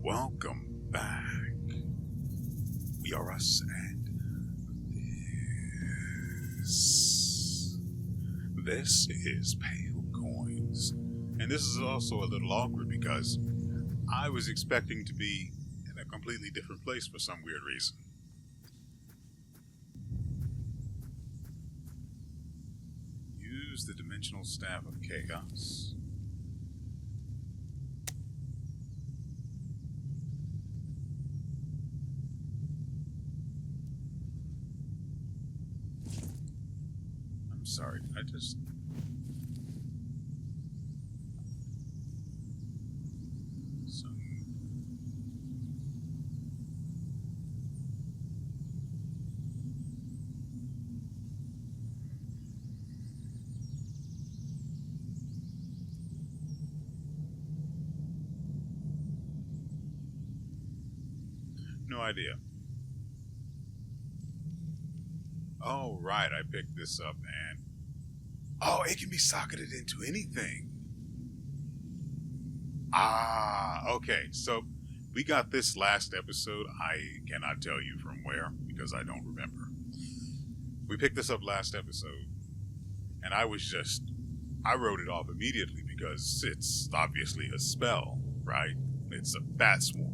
Welcome back. WeArEuS, and this is Pale Coins. And this is also a little awkward because I was expecting to be in a completely different place for some weird reason. Use the Dimensional Staff of Chaos. I'm sorry, I just... No idea. Oh, right, I picked this up and... Oh, it can be socketed into anything. Ah, okay, so we got this last episode. I cannot tell you from where because I don't remember. We picked this up last episode and I wrote it off immediately because it's obviously a spell, right? It's a bat swarm.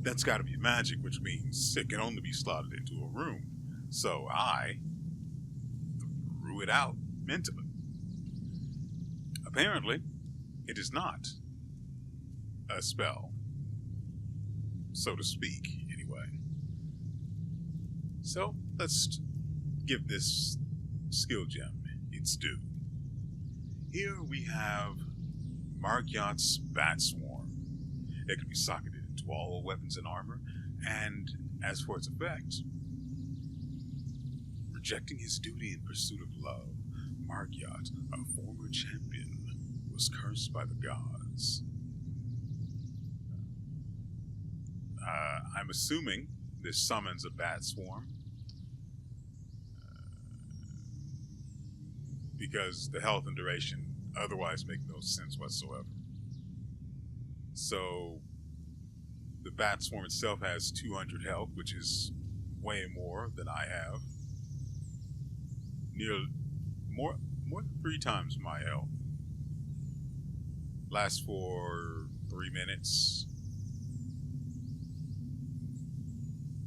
That's got to be magic, which means it can only be slotted into a room. So I threw it out mentally. Apparently, it is not a spell, so to speak, anyway. So let's give this skill gem its due. Here we have WeArEuS Bat Swarm. It can be socketed into all weapons and armor, and as for its effect, rejecting his duty in pursuit of love, WeArEuS, a former champion, was cursed by the gods. I'm assuming this summons a bat swarm, because the health and duration otherwise make no sense whatsoever. So the bat swarm itself has 200 health, which is way more than I have. More than 3 times my health. Lasts for 3 minutes.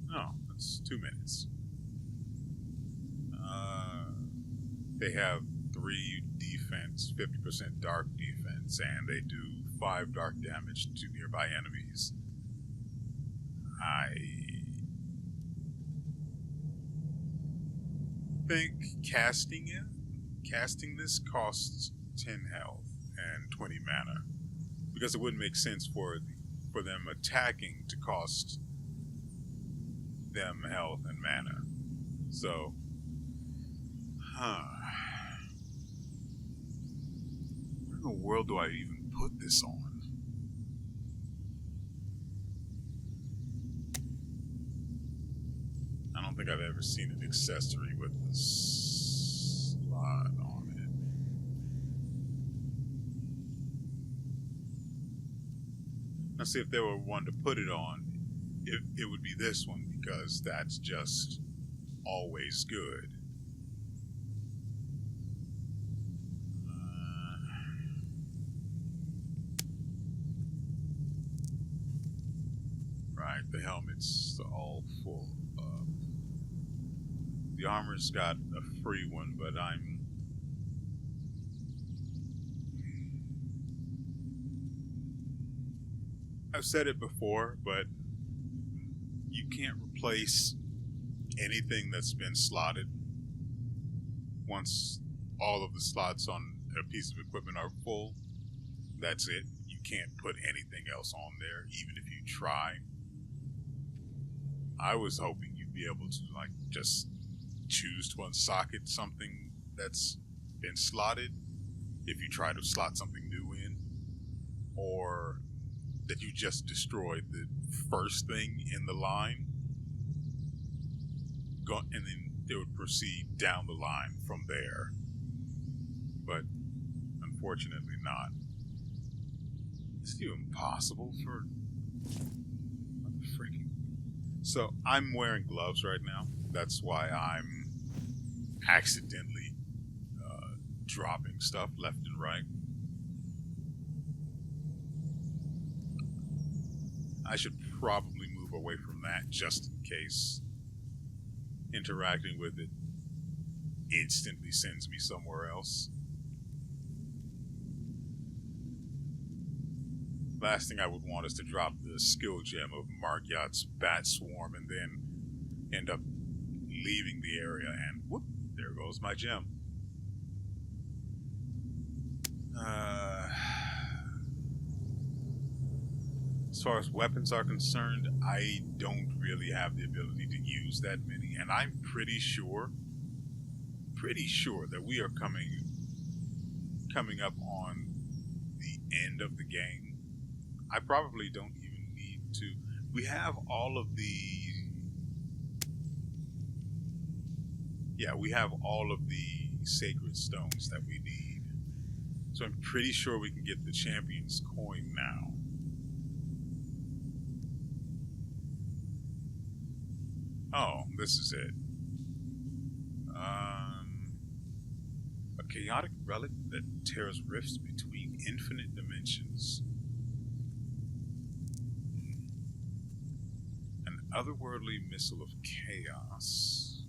No, that's 2 minutes. They have 3 defense, 50% dark defense, and they do 5 dark damage to nearby enemies. I think casting this costs 10 health and 20 mana, because it wouldn't make sense for them attacking to cost them health and mana. So, where in the world do I even put this on? I don't think I've ever seen an accessory with the slot on it. Now see, if there were one to put it on, it would be this one, because that's just always good. Right, the helmet's all full up. The armor's got a free one, but I've said it before, but you can't replace anything that's been slotted. Once all of the slots on a piece of equipment are full, that's it. You can't put anything else on there, even if you try. I was hoping you'd be able to, just choose to unsocket something that's been slotted if you try to slot something new in, or that you just destroyed the first thing in the line, and then they would proceed down the line from there. But unfortunately not. Is it even possible for... What the freaking... So, I'm wearing gloves right now. That's why I'm accidentally dropping stuff left and right. I should probably move away from that just in case interacting with it instantly sends me somewhere else. Last thing I would want is to drop the skill gem of Margyot's bat swarm and then end up leaving the area and whoop, there goes my gem. As far as weapons are concerned, I don't really have the ability to use that many, and I'm pretty sure that we are coming up on the end of the game. I probably don't even need to. We have all of the... Yeah, we have all of the sacred stones that we need. So I'm pretty sure we can get the champion's coin now. Oh, this is it. A chaotic relic that tears rifts between infinite dimensions. An otherworldly missile of chaos.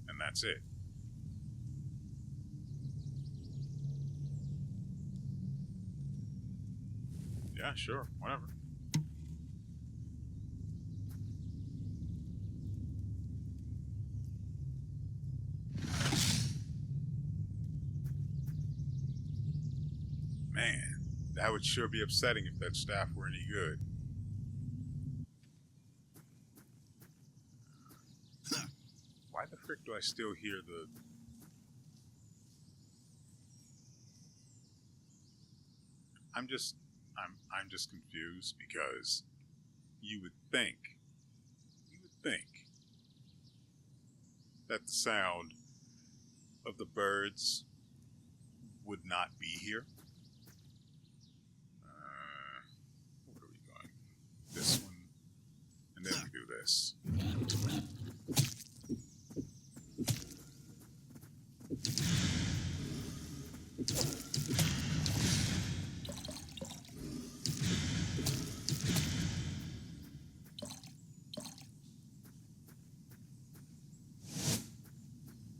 And that's it. Yeah, sure, whatever. Man, that would sure be upsetting if that staff were any good. Why the frick do I still hear the... I'm just confused because you would think that the sound of the birds would not be here. Where are we going? This one, and then we do this.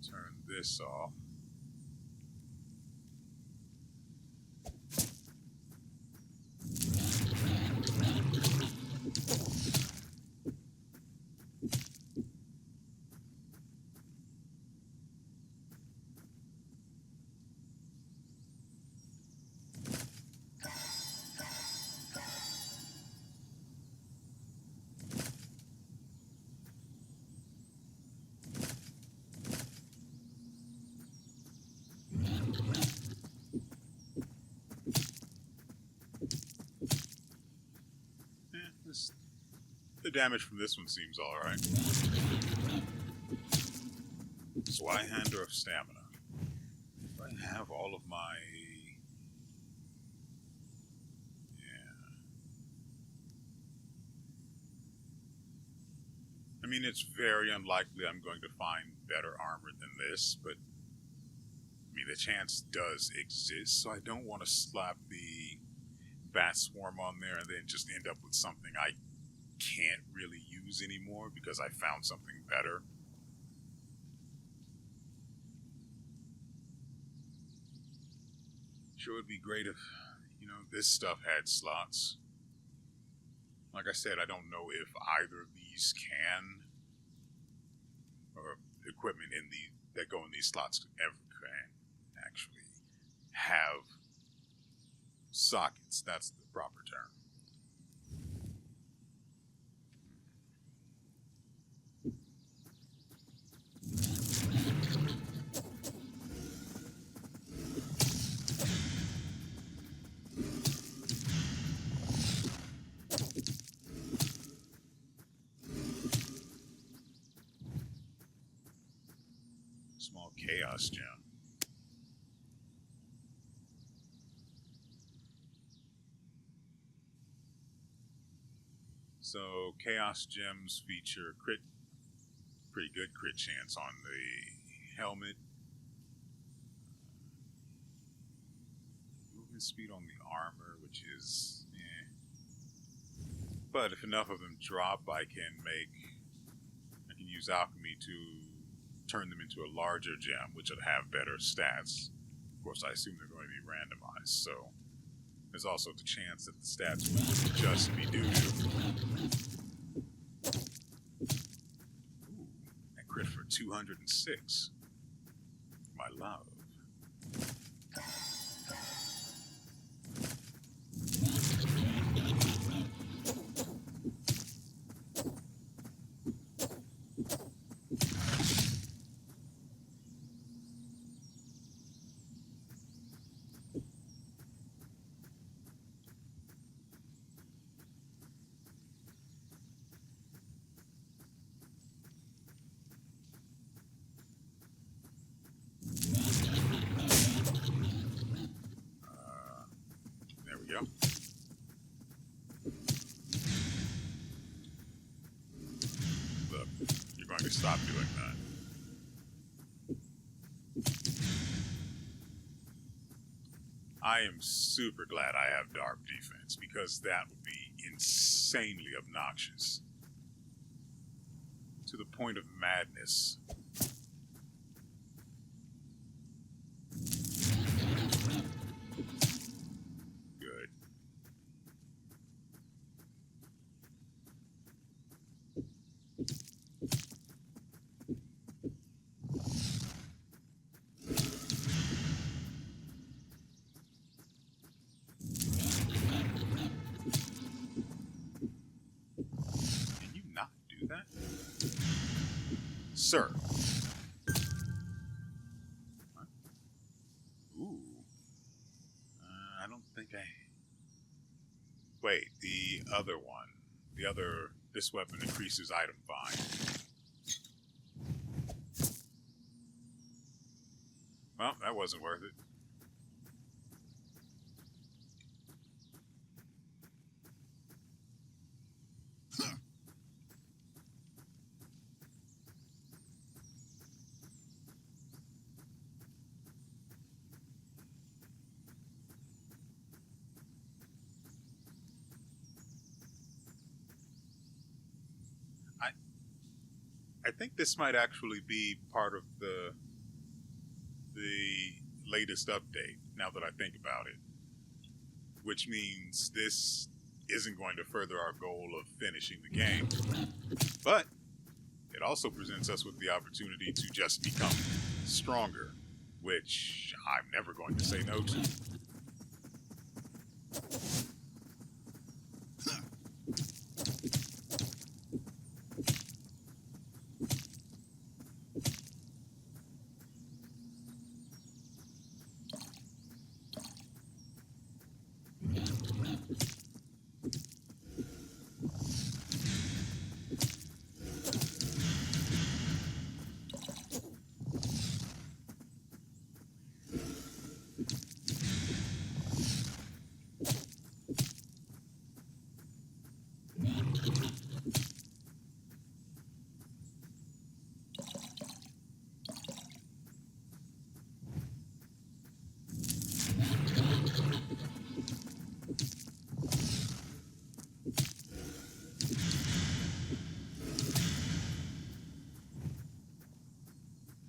Turn this off. The damage from this one seems alright. Zweihander of Stamina. Do I have all of my... Yeah. I mean, it's very unlikely I'm going to find better armor than this, but... I mean, the chance does exist, so I don't want to slap the bat swarm on there and then just end up with something I can't really use anymore because I found something better. Sure would be great if, this stuff had slots. Like I said, I don't know if either of these can, or equipment that go in these slots ever can actually have sockets. That's the proper term. Small chaos gem. So Chaos Gems feature pretty good crit chance on the helmet. Movement speed on the armor, which is but if enough of them drop, I can use alchemy to turn them into a larger gem, which would have better stats. Of course, I assume they're going to be randomized, so there's also the chance that the stats would just be doo-doo. Ooh, that crit for 206. My love. There we go. Look, you're going to stop doing that. I am super glad I have dark defense, because that would be insanely obnoxious. To the point of madness. Good. Can you not do that? Sir. Huh? Ooh. I don't think I... Wait, the other one. This weapon increases item find. Well, that wasn't worth it. I think this might actually be part of the latest update, now that I think about it. Which means this isn't going to further our goal of finishing the game. But it also presents us with the opportunity to just become stronger, which I'm never going to say no to.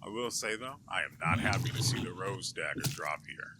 I will say, though, I am not happy to see the Rose Dagger drop here.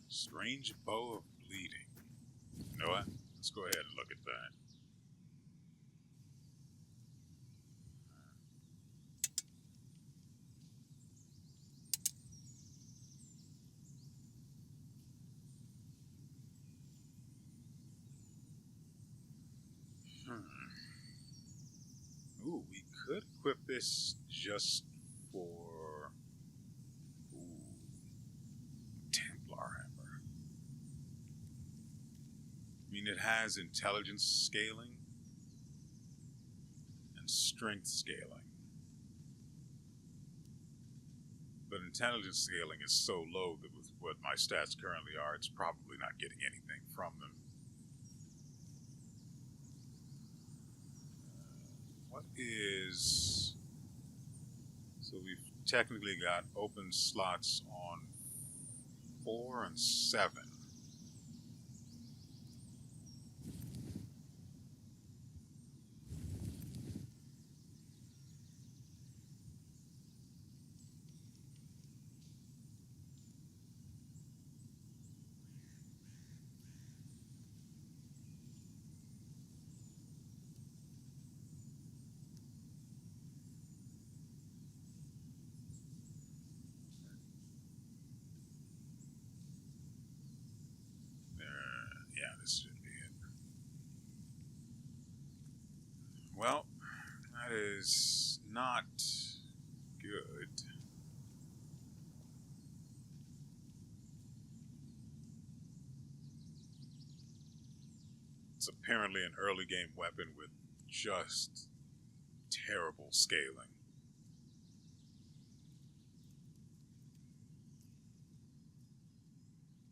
Strange bow of bleeding. You know what? Let's go ahead and look at that. Ooh, we could equip this just for... Ooh, Templar Hammer. I mean, it has intelligence scaling and strength scaling. But intelligence scaling is so low that with what my stats currently are, it's probably not getting anything from them. What is... So we've technically got open slots on 4 and 7. Yeah, this should be it. Well, that is not good. It's apparently an early game weapon with just terrible scaling.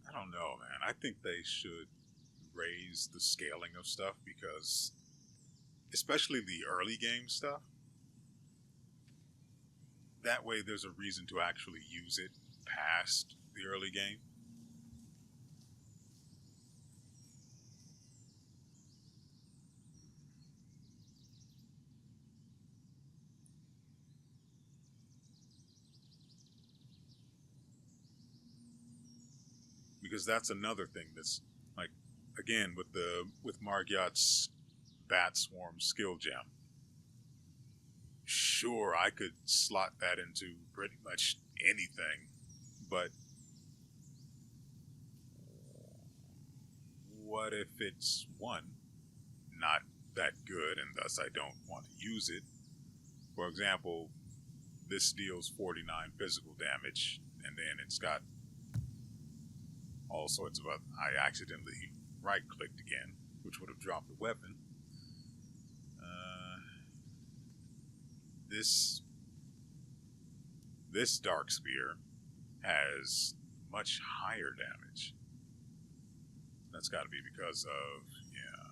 I don't know, man. I think they should raise the scaling of stuff because, especially the early game stuff, that way there's a reason to actually use it past the early game. Because that's another thing that's like, again, with Margyot's Bat Swarm skill gem. Sure, I could slot that into pretty much anything, but what if it's one, not that good, and thus I don't want to use it? For example, this deals 49 physical damage, and then it's got all sorts of other... I accidentally right-clicked again, which would have dropped the weapon. This Dark Spear has much higher damage. That's got to be because of... yeah.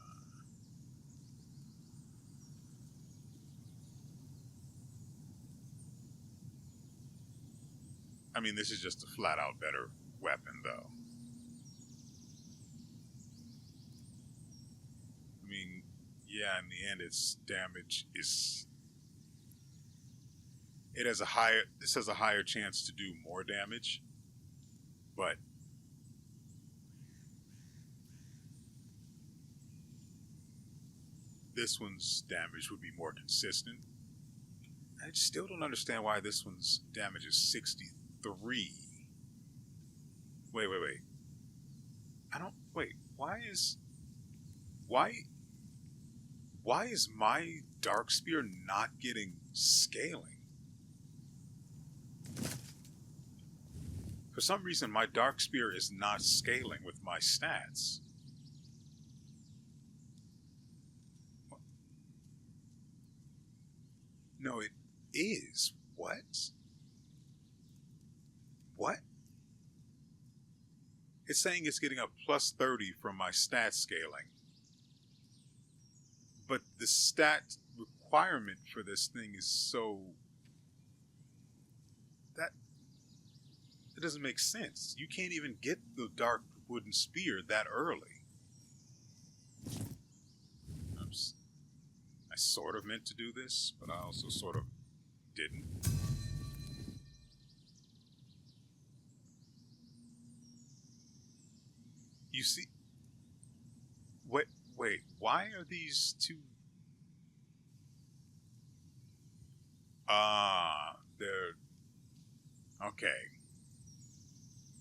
I mean, this is just a flat-out better weapon, though. I mean, yeah, in the end, its damage is... It has a higher... This has a higher chance to do more damage, but... this one's damage would be more consistent. I still don't understand why this one's damage is 63. Wait. I don't... Wait, why is my Dark Spear not getting scaling? For some reason, my Dark Spear is not scaling with my stats. No, it is. What? What? It's saying it's getting a plus 30 from my stat scaling. But the stat requirement for this thing is so... It doesn't make sense. You can't even get the Dark Wooden Spear that early. Oops. I sort of meant to do this, but I also sort of didn't. You see... Wait, why are these two... they're... Okay.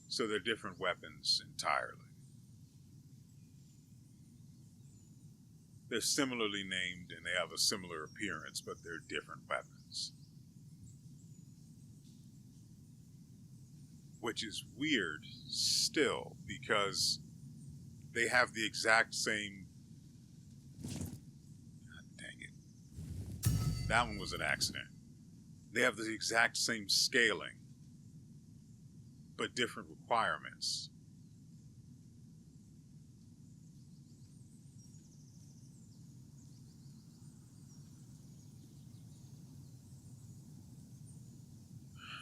So they're different weapons entirely. They're similarly named and they have a similar appearance, but they're different weapons. Which is weird still, because they have the exact same... God dang it. That one was an accident. They have the exact same scaling, but different requirements.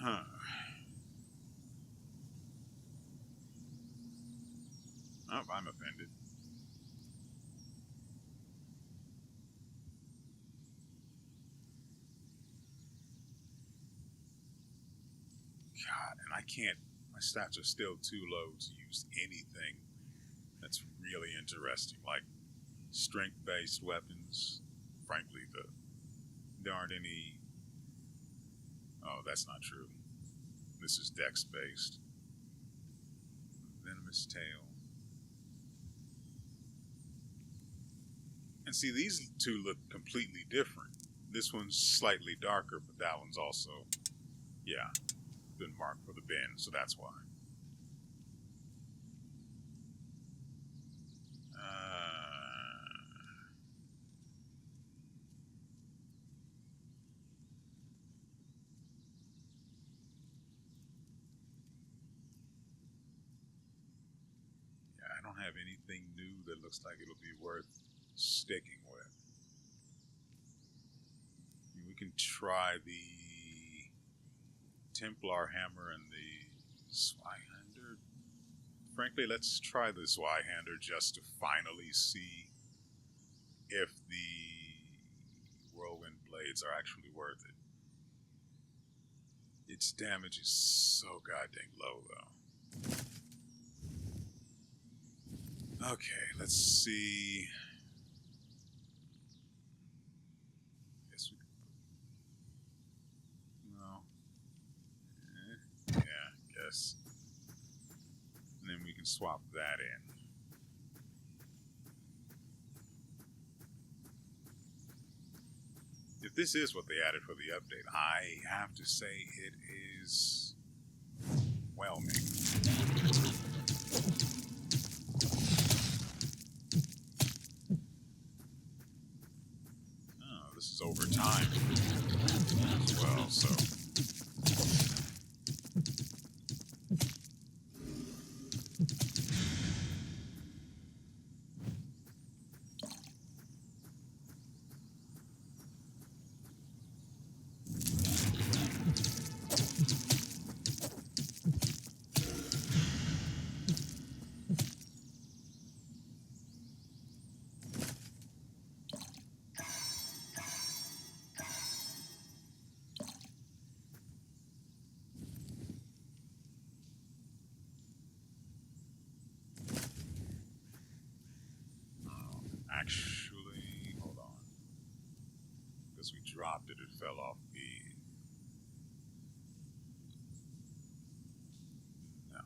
Huh. Oh, I'm offended. God, and I can't... My stats are still too low to use anything that's really interesting, like strength-based weapons. Frankly, there aren't any... Oh, that's not true. This is dex-based. Venomous tail. And see, these two look completely different. This one's slightly darker, but that one's also, yeah, been marked for the bin, so that's why. Yeah, I don't have anything new that looks like it'll be worth sticking with. I mean, we can try the Templar hammer and the Zweihander. Frankly, let's try the Zweihander just to finally see if the whirlwind blades are actually worth it. Its damage is so goddamn low, though. Okay, let's see. Guess we can put... No. Yeah, guess. And then we can swap that in. If this is what they added for the update, I have to say it is whelming. Oh, this is over time as well, so... Actually, hold on. Because we dropped it, it fell off the... No.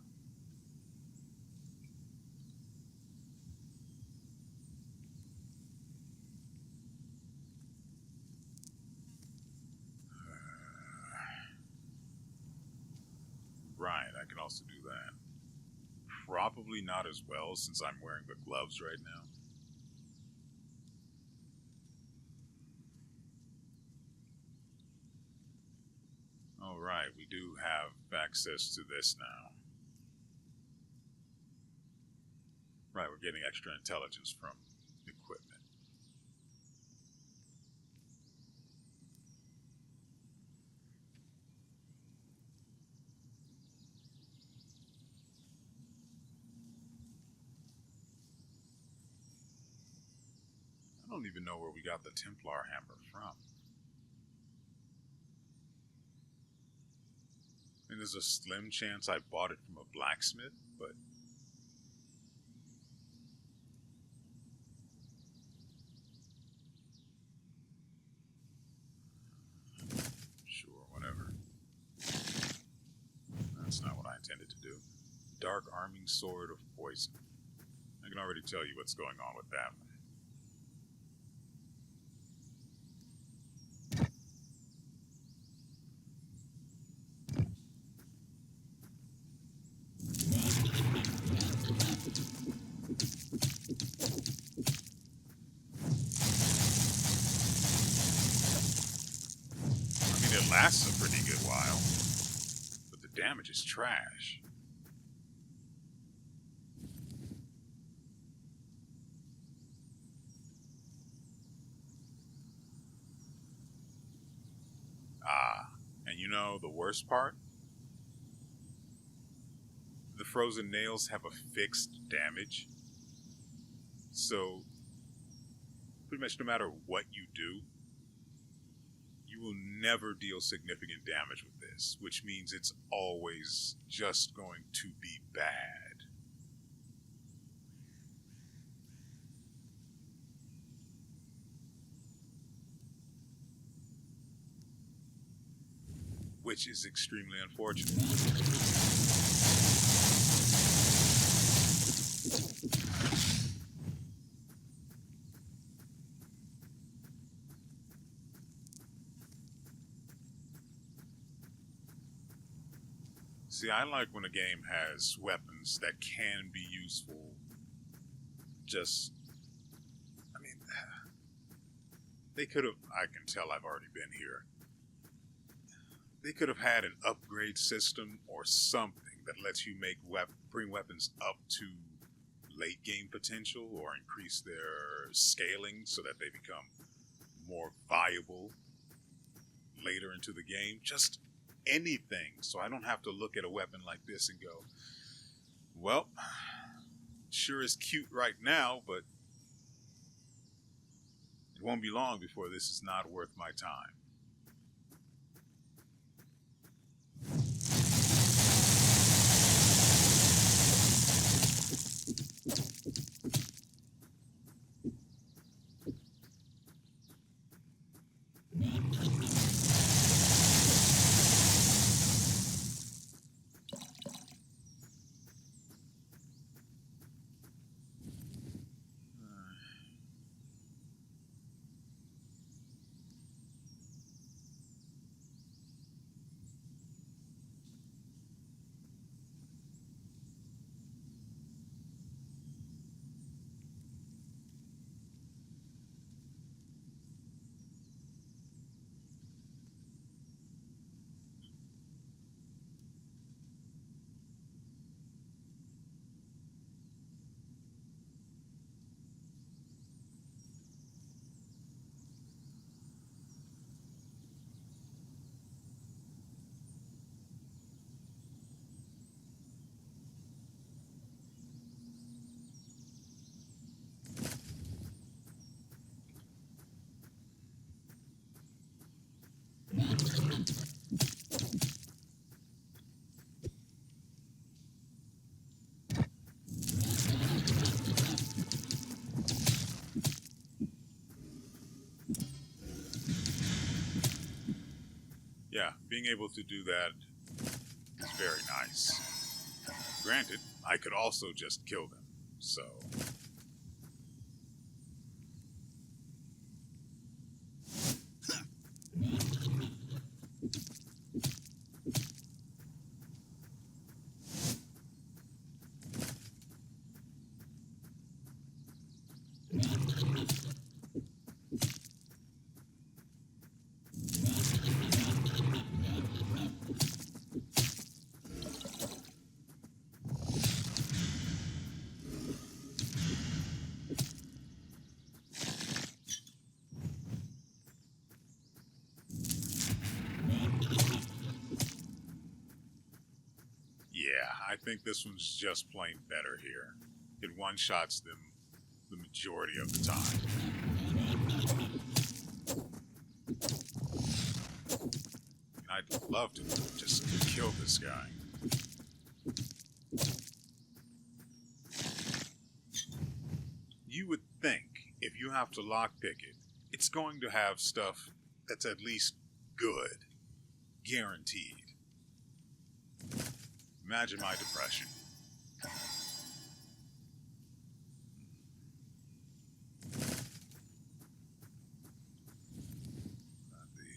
Right, I can also do that. Probably not as well since I'm wearing the gloves right now. Alright, we do have access to this now. Right, we're getting extra intelligence from equipment. I don't even know where we got the Templar hammer from. And there's a slim chance I bought it from a blacksmith, but... Sure, whatever. That's not what I intended to do. Dark Arming Sword of Poison. I can already tell you what's going on with that one. it lasts a pretty good while, but the damage is trash. And you know the worst part? The frozen nails have a fixed damage. So, pretty much no matter what you do, you will never deal significant damage with this, which means it's always just going to be bad. Which is extremely unfortunate. See, I like when a game has weapons that can be useful. I mean, they could have, I can tell I've already been here. They could have had an upgrade system or something that lets you bring weapons up to late game potential or increase their scaling so that they become more viable later into the game. Just anything, so I don't have to look at a weapon like this and go, well, it sure is cute right now, but it won't be long before this is not worth my time. Yeah, being able to do that is very nice. Granted, I could also just kill them, so... I think this one's just plain better here. It one-shots them the majority of the time. I'd love to just kill this guy. You would think if you have to lockpick it, it's going to have stuff that's at least good. Guaranteed. Imagine my depression. The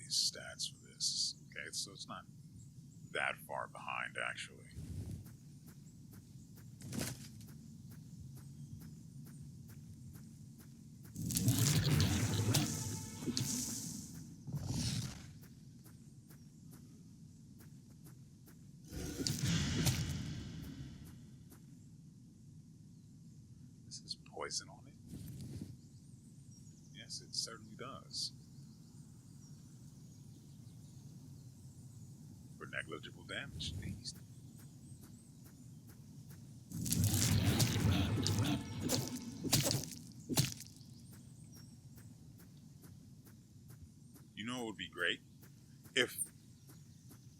stats for this. Okay, so it's not that far behind, actually. There's poison on it. Yes, it certainly does. For negligible damage, please. You know, it would be great if,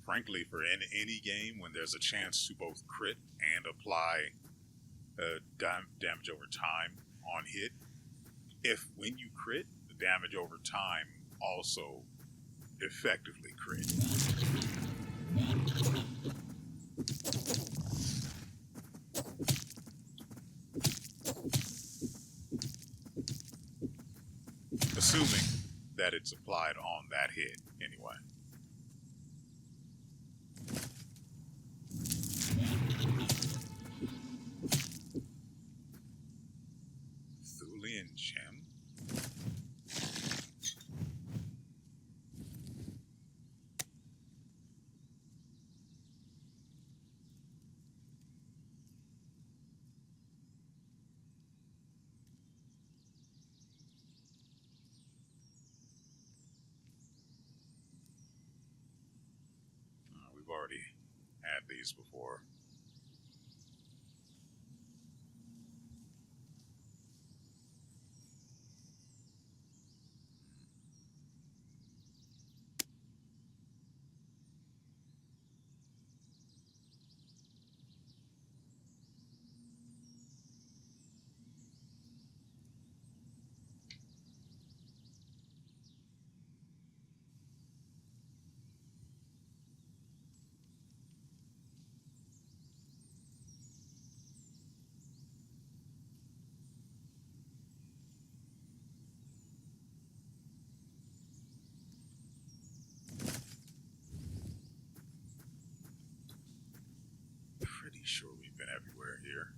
frankly, for any game when there's a chance to both crit and apply damage over time on hit, if when you crit, the damage over time also effectively crit. Assuming that it's applied on that hit, anyway. Thulian gem? We've already had these before. Pretty sure we've been everywhere here.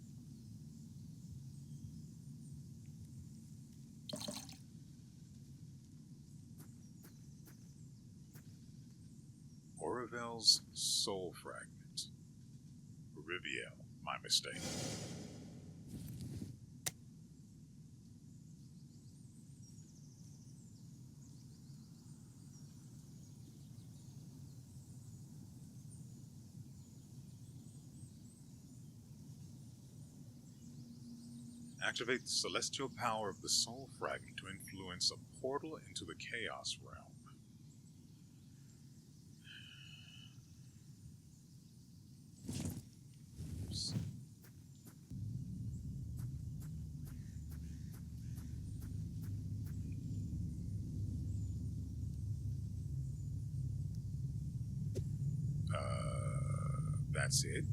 WeArEuS soul fragment. Riviel, my mistake. Activate the celestial power of the soul fragment to influence a portal into the Chaos realm. Oops. That's it.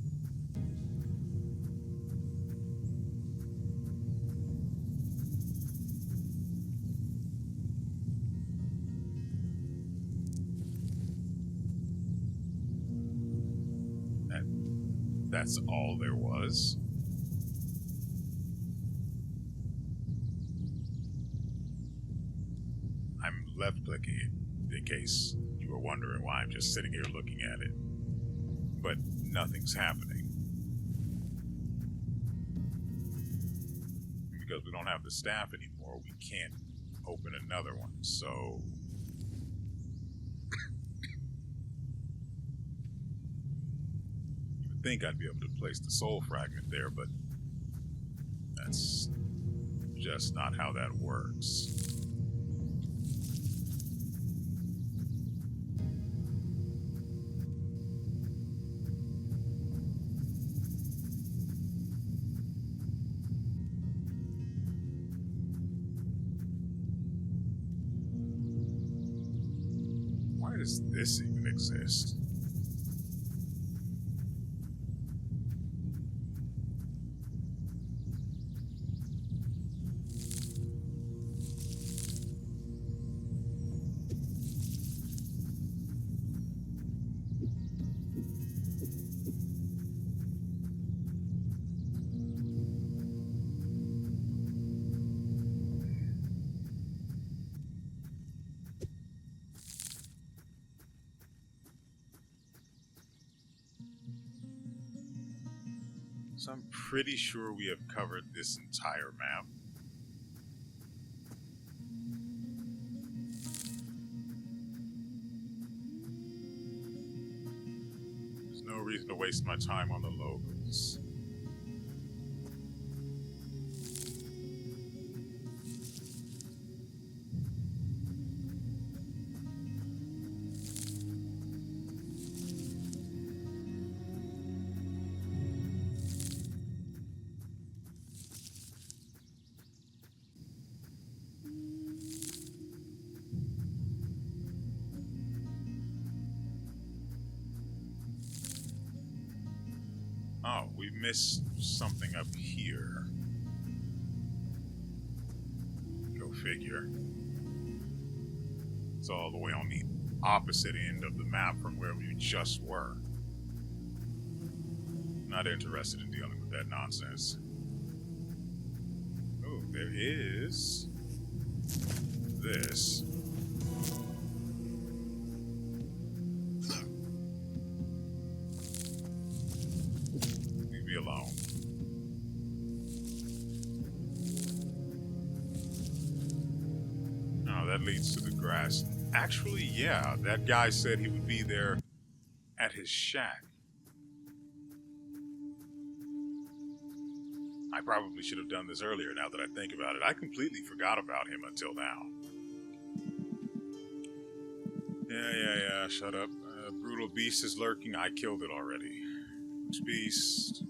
That's all there was. I'm left-clicking it, in case you were wondering why I'm just sitting here looking at it. But nothing's happening. Because we don't have the staff anymore, we can't open another one, so... I think I'd be able to place the soul fragment there, but that's just not how that works. Why does this even exist? So I'm pretty sure we have covered this entire map. There's no reason to waste my time on the locals. Oh, we missed something up here. Go figure. It's all the way on the opposite end of the map from where we just were. Not interested in dealing with that nonsense. Oh, there is this. Leave me alone. Oh, that leads to the grass. Actually, yeah, that guy said he would be there at his shack. I probably should have done this earlier now that I think about it. I completely forgot about him until now. Yeah, shut up. Brutal beast is lurking. I killed it already. Which beast?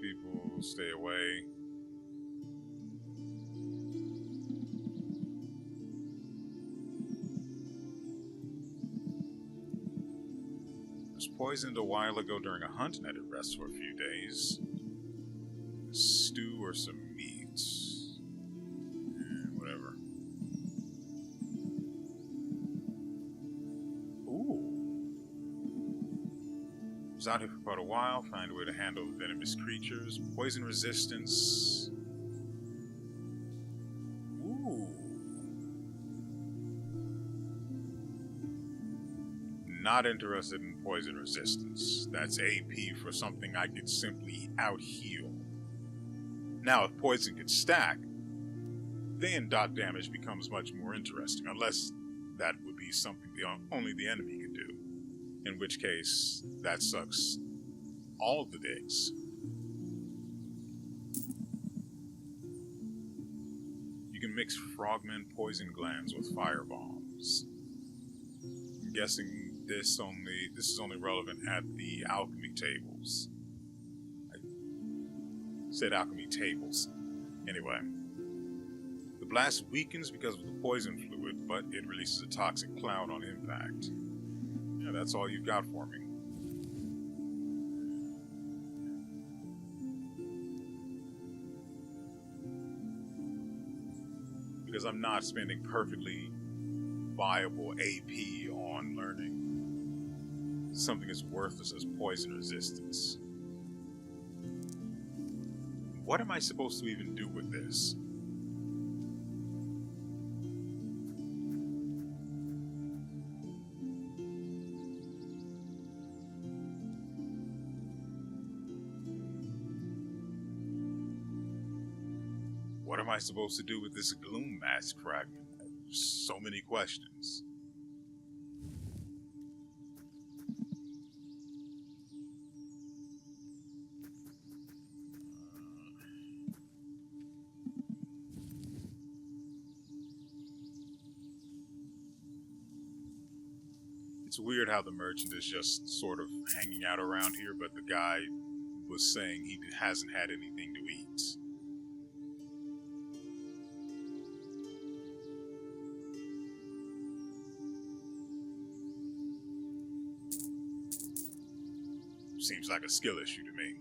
People stay away. Was poisoned a while ago during a hunt and had to rest for a few days. A stew or some meat. Whatever. Ooh. Was out here for quite a while. Find a way to handle venomous creatures. Poison resistance. Ooh. Not interested in poison resistance. That's AP for something I could simply out-heal. Now, if poison could stack, then dot damage becomes much more interesting, unless that would be something only the enemy could do. In which case, that sucks all of the dicks. You can mix frogmen poison glands with fire bombs. I'm guessing this is only relevant at the alchemy tables. I said alchemy tables. Anyway. The blast weakens because of the poison fluid, but it releases a toxic cloud on impact. Yeah, that's all you've got for me. Because I'm not spending perfectly viable AP on learning something as worthless as poison resistance. What am I supposed to even do with this? What am I supposed to do with this gloom mask fragment? So many questions. It's weird how the merchant is just sort of hanging out around here, but the guy was saying he hasn't had anything to eat. Seems like a skill issue to me.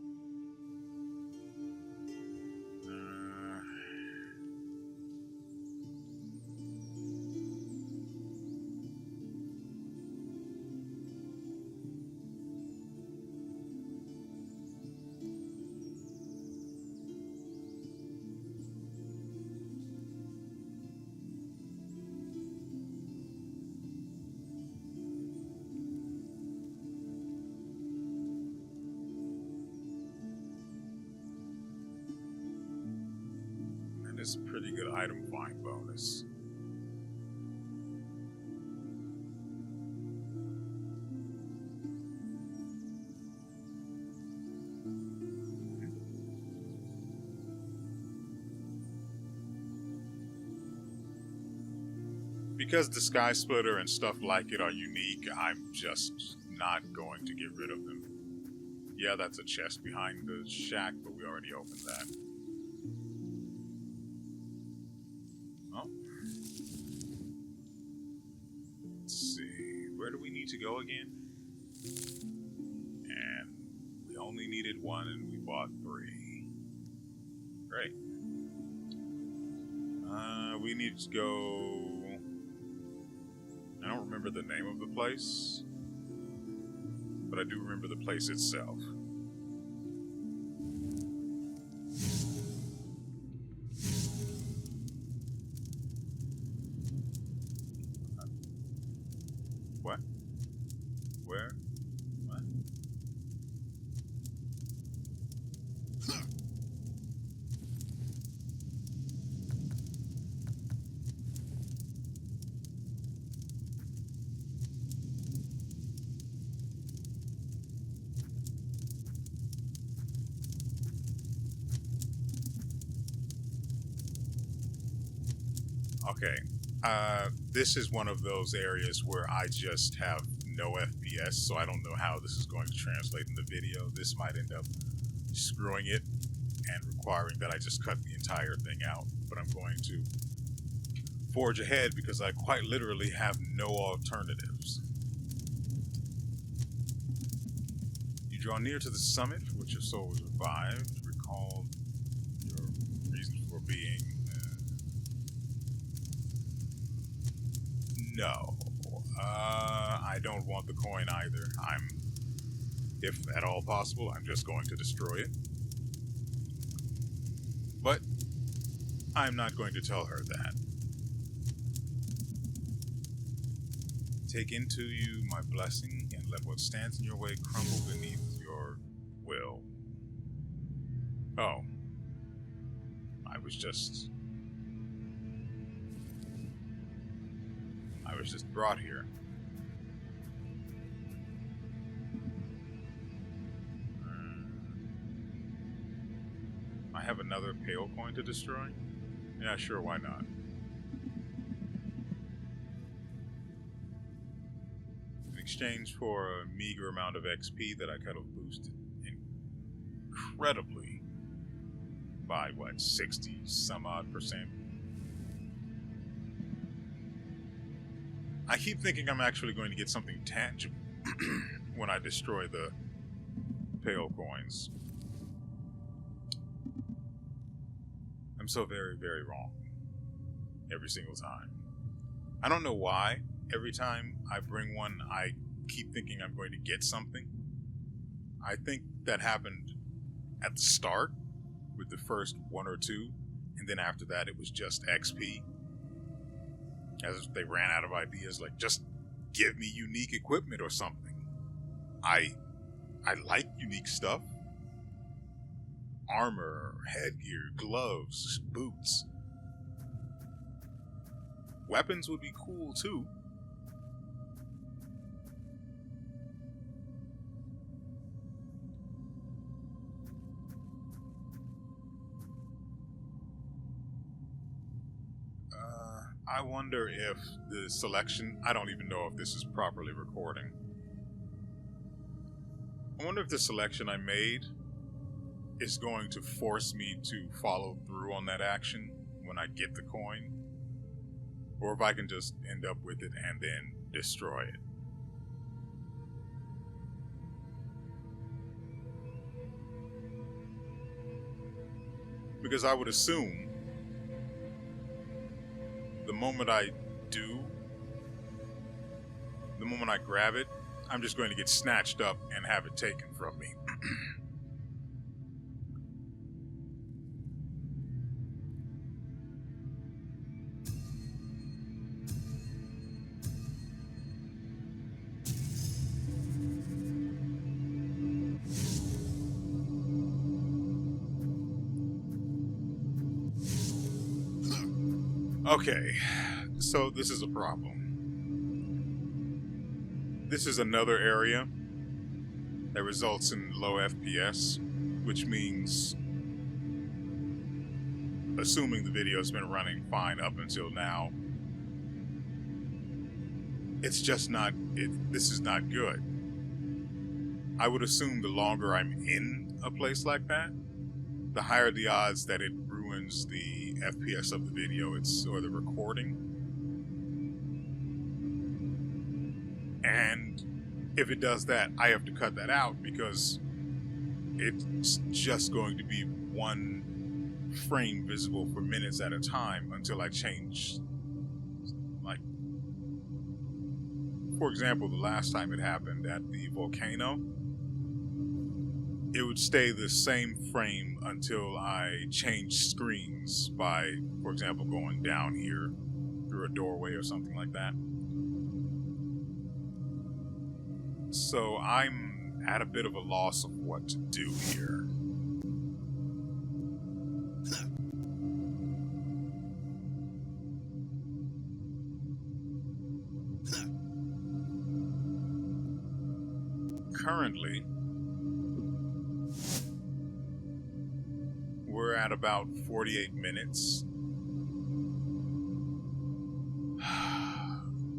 is a pretty good item find bonus. Because the Sky Splitter and stuff like it are unique, I'm just not going to get rid of them. Yeah, that's a chest behind the shack, but we already opened that. Oh. Let's see. Where do we need to go again? And we only needed one and we bought 3. Great. We need to go... I don't remember the name of the place, but I do remember the place itself. What? Where? What? Okay, this is one of those areas where I just have no FPS, so I don't know how this is going to translate in the video. This might end up screwing it and requiring that I just cut the entire thing out, but I'm going to forge ahead because I quite literally have no alternatives. You draw near to the summit, for which your soul was revived. Recall your reason for being... No, I don't want the coin either. If at all possible, I'm just going to destroy it. But I'm not going to tell her that. Take into you my blessing, and let what stands in your way crumble beneath your will. Oh. I was just brought here. I have another pale coin to destroy? Yeah, sure, why not? In exchange for a meager amount of XP that I could have boosted incredibly by, what, 60 some odd %? I keep thinking I'm actually going to get something tangible when I destroy the pale coins. I'm so very, very wrong. Every single time. I don't know why. Every time I bring one, I keep thinking I'm going to get something. I think that happened at the start with the first 1 or 2, and then after that it was just XP. As they ran out of ideas, like, just give me unique equipment or something. I like unique stuff. Armor, headgear, gloves, boots. Weapons would be cool too. I wonder if the selection... I don't even know if this is properly recording. I wonder if the selection I made is going to force me to follow through on that action when I get the coin. Or if I can just end up with it and then destroy it. Because I would assume the moment I grab it, I'm just going to get snatched up and have it taken from me. Okay, so this is a problem. This is another area that results in low FPS, which means, assuming the video's been running fine up until now, it's just not, this is not good. I would assume the longer I'm in a place like that, the higher the odds that it ruins the FPS of the video or the recording. And if it does that, I have to cut that out because it's just going to be one frame visible for minutes at a time until I change. Like, for example, the last time it happened at the volcano, it would stay the same frame until I changed screens by, for example, going down here through a doorway or something like that. So I'm at a bit of a loss of what to do here. Currently, we're at about 48 minutes.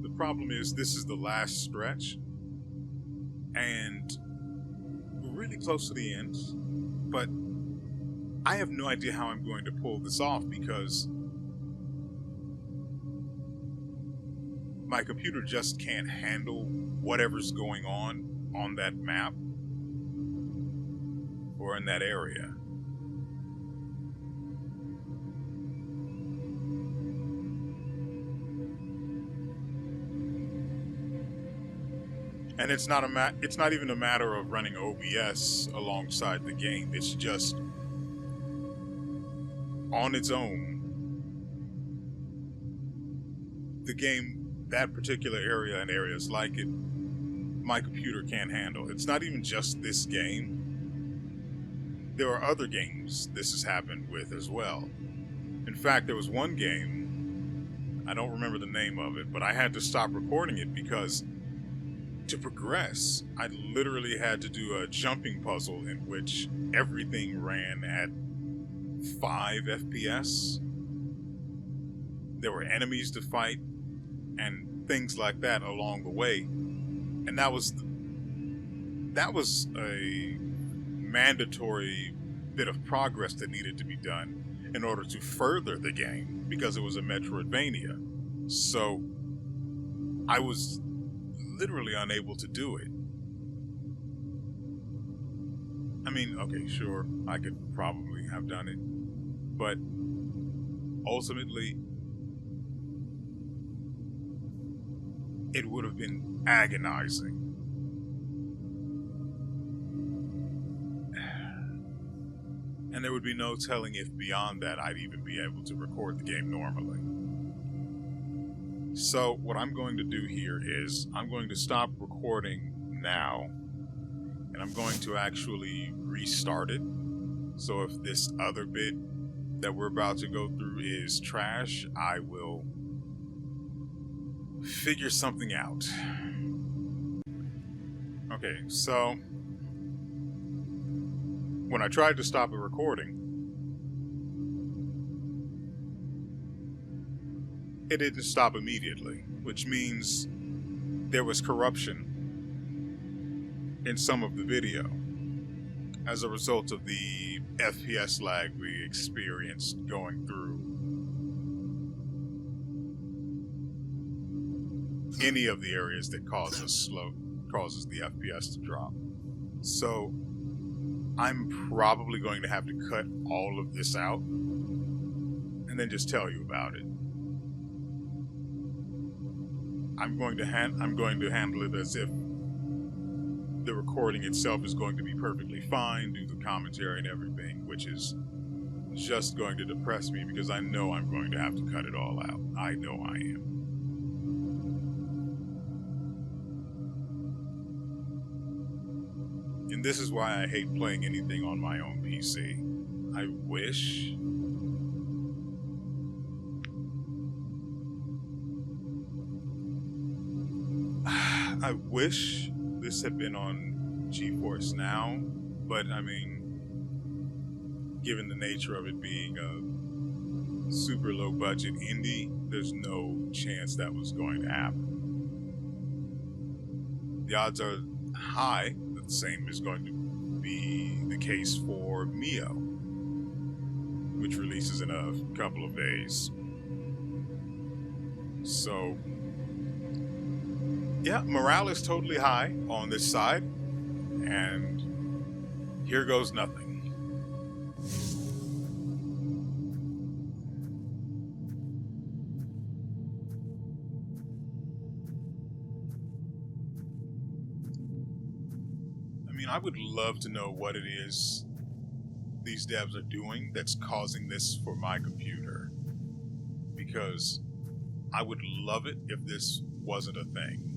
The problem is this is the last stretch, and we're really close to the end, but I have no idea how I'm going to pull this off because my computer just can't handle whatever's going on that map or in that area. And it's not even a matter of running OBS alongside the game. It's just on its own. The game, that particular area and areas like it, my computer can't handle. It's not even just this game. There are other games this has happened with as well. In fact, there was one game, I don't remember the name of it, but I had to stop recording it because to progress, I literally had to do a jumping puzzle in which everything ran at 5 FPS. There were enemies to fight and things like that along the way. And that was a mandatory bit of progress that needed to be done in order to further the game because it was a Metroidvania. So I was literally unable to do it. I mean, okay, sure, I could probably have done it, but ultimately it would have been agonizing. And there would be no telling if beyond that I'd even be able to record the game normally. So what I'm going to do here is I'm going to stop recording now, and I'm going to actually restart it. So if this other bit that we're about to go through is trash, I will figure something out. Okay, so when I tried to stop the recording, it didn't stop immediately, which means there was corruption in some of the video as a result of the FPS lag we experienced going through any of the areas that causes the FPS to drop. So I'm probably going to have to cut all of this out and then just tell you about it. I'm going to handle it as if the recording itself is going to be perfectly fine, do the commentary and everything, which is just going to depress me because I know I'm going to have to cut it all out. I know I am. And this is why I hate playing anything on my own PC. I wish I wish this had been on GeForce Now, but I mean, given the nature of it being a super low budget indie, there's no chance that was going to happen. The odds are high that the same is going to be the case for Mio, which releases in a couple of days. So, yeah, morale is totally high on this side, and here goes nothing. I mean, I would love to know what it is these devs are doing that's causing this for my computer, because I would love it if this wasn't a thing.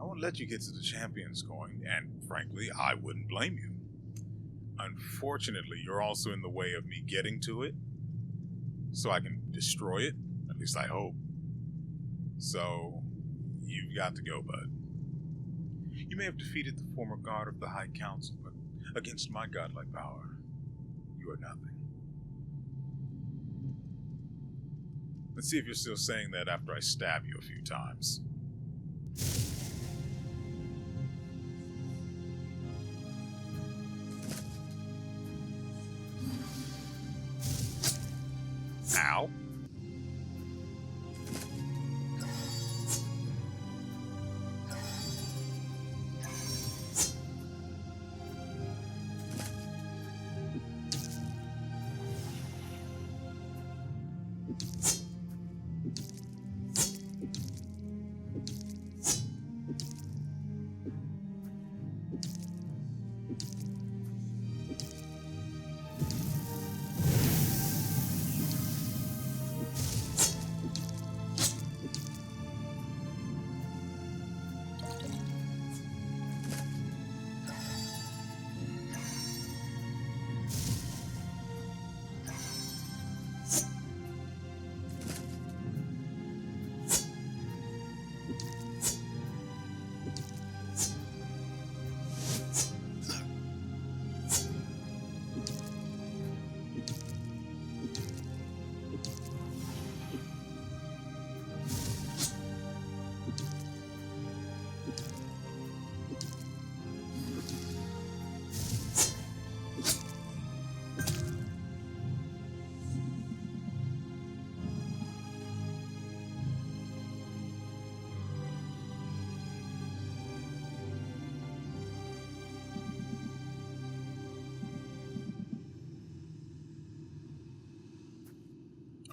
I won't let you get to the Champions coin, and frankly, I wouldn't blame you. Unfortunately, you're also in the way of me getting to it, so I can destroy it, at least I hope. So, you've got to go, bud. You may have defeated the former guard of the High Council, but against my godlike power, you are nothing. Let's see if you're still saying that after I stab you a few times. Ow.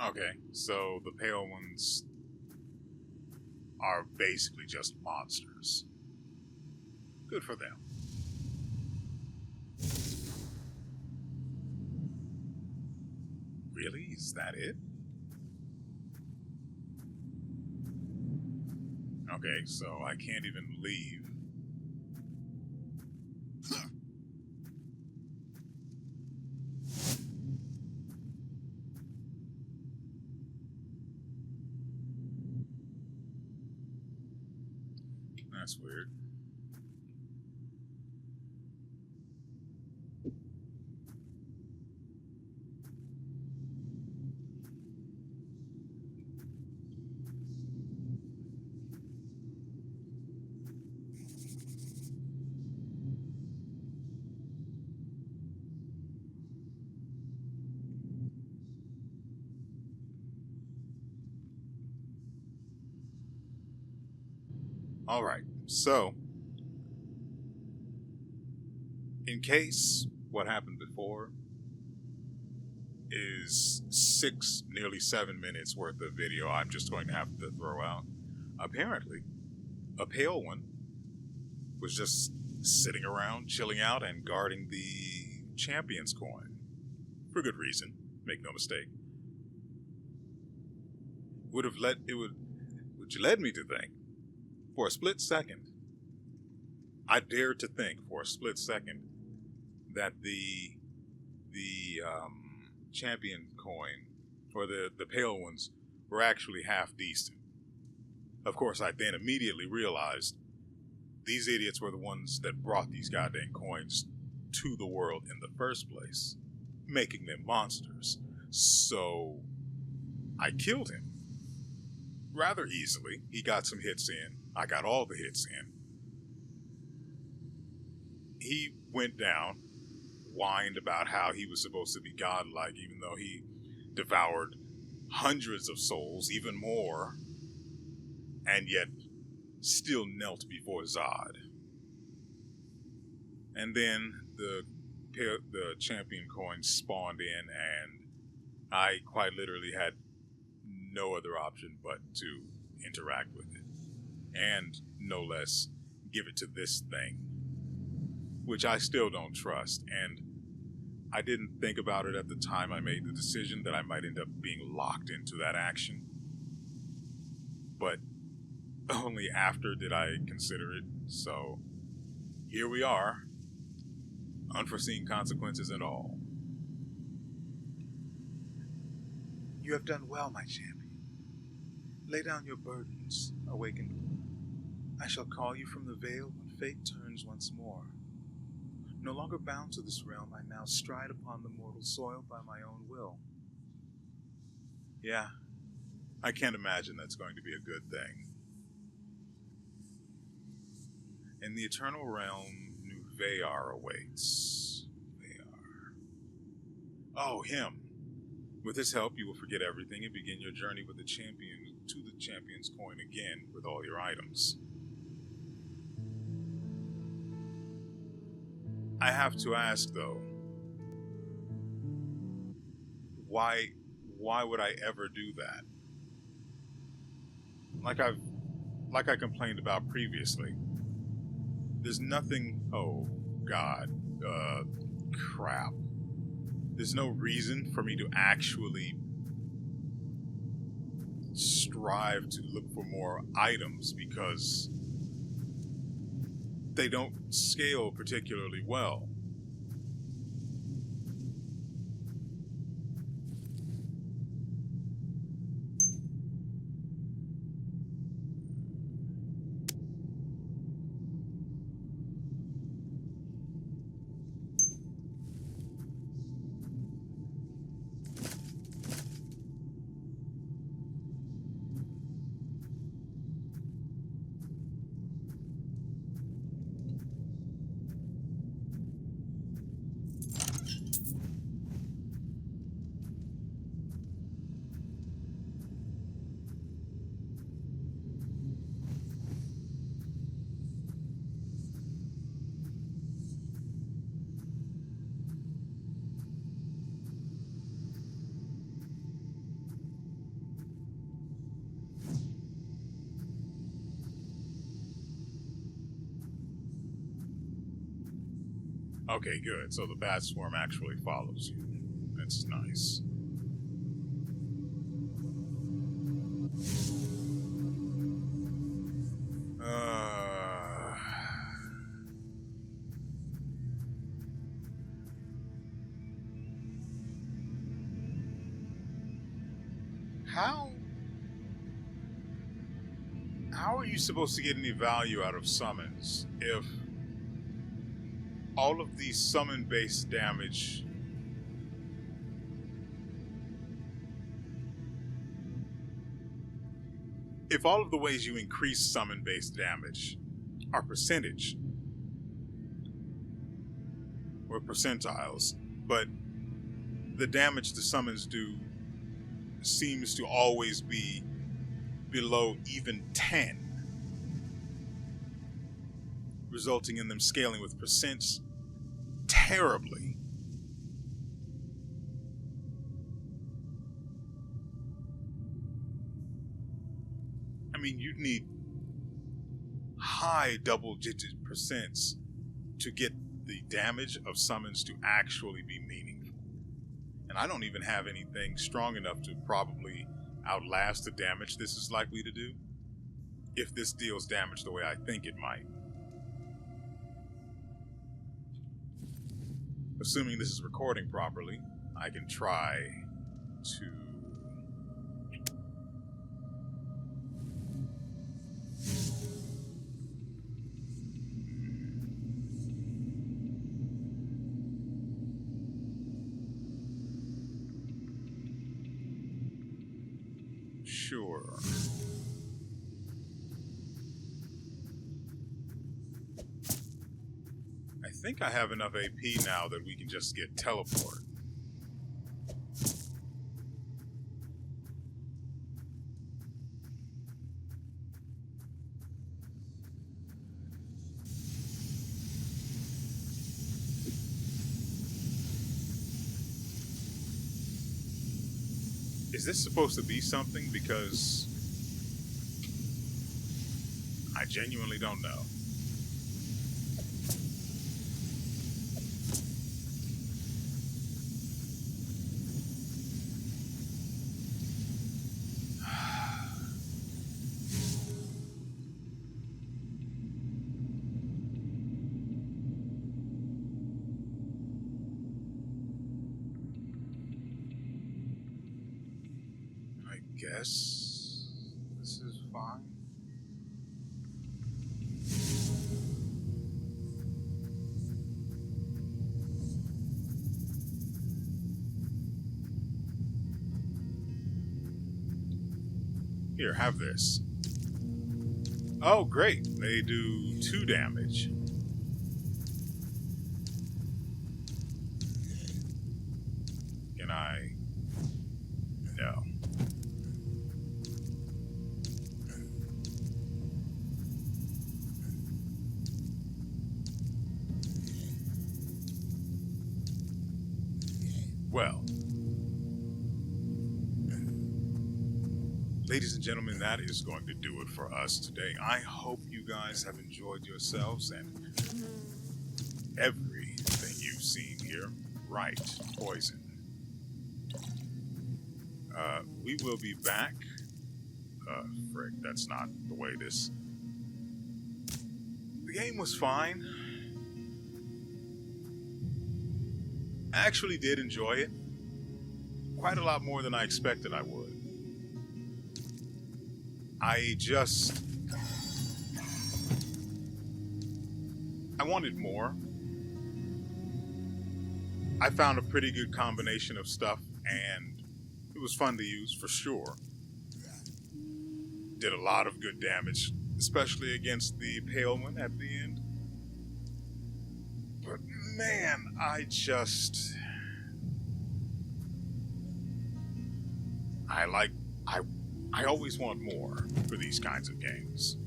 Okay, so the pale ones are basically just monsters. Good for them. Really? Is that it? Okay, so I can't even leave. That's weird. Alright, so in case what happened before is 6, nearly 7 minutes worth of video I'm just going to have to throw out, apparently a pale one was just sitting around, chilling out, and guarding the Champions coin. For good reason, make no mistake. Which led me to think, for a split second, I dared to think for a split second that the champion coin or the pale ones, were actually half decent. Of course, I then immediately realized these idiots were the ones that brought these goddamn coins to the world in the first place, making them monsters. So I killed him rather easily. He got some hits in. I got all the hits in. He went down, whined about how he was supposed to be godlike, even though he devoured hundreds of souls, even more, and yet still knelt before Zod. And then the champion coin spawned in, and I quite literally had no other option but to interact with it. And no less, give it to this thing, which I still don't trust. And I didn't think about it at the time I made the decision that I might end up being locked into that action. But only after did I consider it. So here we are. Unforeseen consequences and all. You have done well, my champion. Lay down your burdens, awakened one. I shall call you from the veil when fate turns once more. No longer bound to this realm, I now stride upon the mortal soil by my own will. Yeah, I can't imagine that's going to be a good thing. In the eternal realm, new WeArEuS awaits. WeArEuS. Oh, him. With his help, you will forget everything and begin your journey with the champion to the champion's coin again with all your items. I have to ask though, why would I ever do that? Like I complained about previously. There's nothing. Oh God, crap. There's no reason for me to actually strive to look for more items because they don't scale particularly well. Okay, good. So the bat swarm actually follows you. That's nice. How are you supposed to get any value out of summons if all of these summon-based damage if all of the ways you increase summon-based damage are percentage or percentiles, but the damage the summons do seems to always be below even 10, resulting in them scaling with percents terribly. I mean, you'd need high double-digit percents to get the damage of summons to actually be meaningful. And I don't even have anything strong enough to probably outlast the damage this is likely to do, if this deals damage the way I think it might. Assuming this is recording properly, I can try to sure. I think I have enough AP now that we can just get teleport. Is this supposed to be something? Because I genuinely don't know. I guess this is fine. Here, have this. Oh, great. They do 2 damage. Can I? No. Well. Ladies and gentlemen, that is going to do it for us today. I hope you guys have enjoyed yourselves and everything you've seen here. Right, poison. We will be back. Frick, that's not the way this... The game was fine. I actually did enjoy it. Quite a lot more than I expected I would. I wanted more. I found a pretty good combination of stuff, and it was fun to use for sure. Did a lot of good damage, especially against the pale one at the end. But man, I always want more for these kinds of games.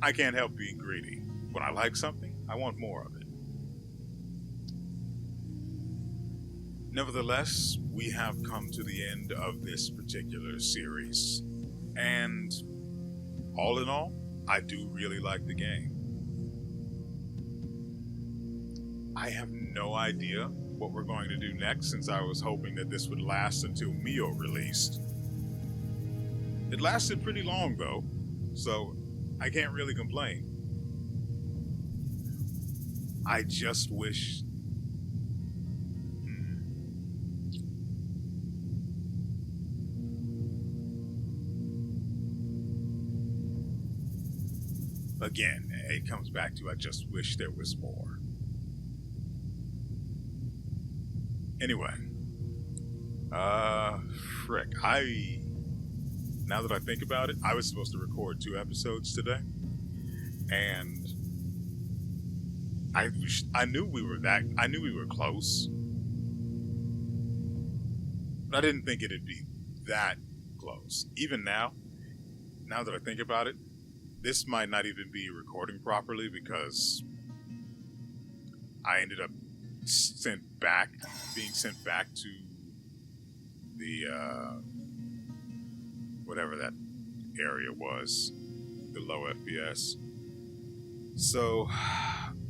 I can't help being greedy. When I like something, I want more of it. Nevertheless, we have come to the end of this particular series. And all in all, I do really like the game. I have no idea what we're going to do next, since I was hoping that this would last until Mio released. It lasted pretty long though, so I can't really complain. I just wish... Again, it comes back to I just wish there was more. Anyway, frick, now that I think about it, I was supposed to record 2 episodes today, and I knew we were close, but I didn't think it'd be that close. Even now that I think about it, this might not even be recording properly because I ended up being sent back to the whatever that area was, the low FPS. So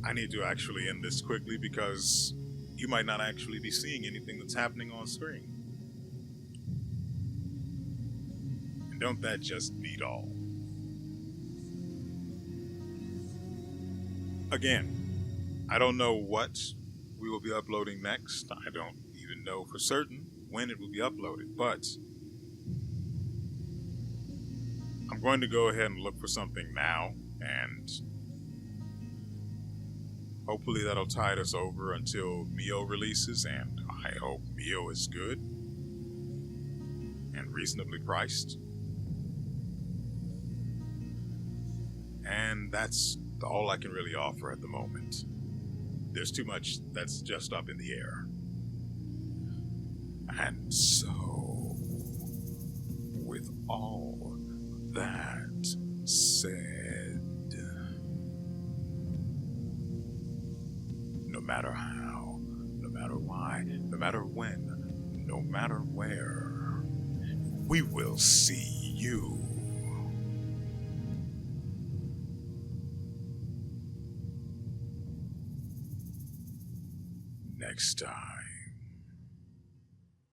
I need to actually end this quickly because you might not actually be seeing anything that's happening on screen. And don't that just beat all? Again, I don't know what we will be uploading next. I don't even know for certain when it will be uploaded, but I'm going to go ahead and look for something now, and Hopefully that'll tide us over until Mio releases, and I hope Mio is good and reasonably priced. And that's all I can really offer at the moment. There's too much that's just up in the air. And so, with all that said, no matter how, no matter why, no matter when, no matter where, we will see you next time.